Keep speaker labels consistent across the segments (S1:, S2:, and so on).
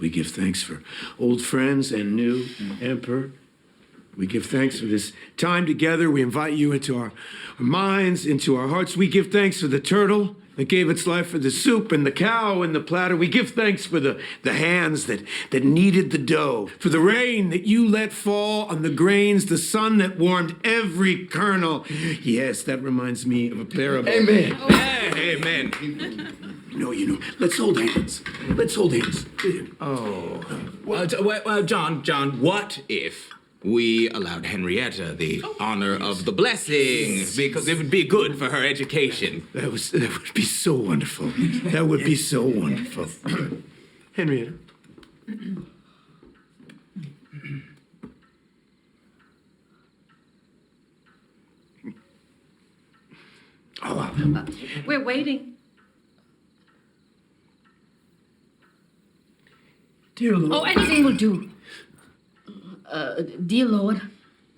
S1: We give thanks for old friends and new emperor. We give thanks for this time together. We invite you into our minds, into our hearts. We give thanks for the turtle that gave its life for the soup and the cow and the platter. We give thanks for the hands that kneaded the dough, for the rain that you let fall on the grains, the sun that warmed every kernel. Yes, that reminds me of a parable.
S2: Amen.
S1: Amen. No, let's hold hands. Let's hold hands.
S3: Oh. Well, John, what if we allowed Henrietta the honor of the blessing, because it would be good for her education?
S1: That would be so wonderful. That would be so wonderful. Henrietta.
S4: We're waiting.
S1: Dear Lord.
S5: Oh, anything will do. Dear Lord,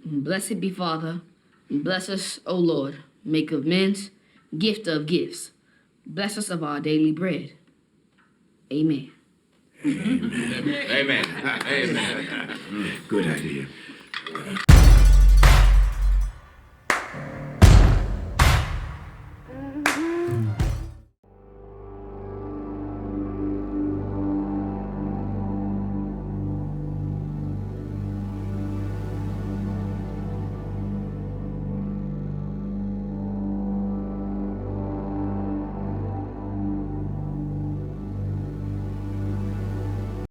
S5: blessed be Father, bless us, O Lord, make of men's, gift of gifts. Bless us of our daily bread. Amen.
S3: Amen. Amen.
S1: Good idea.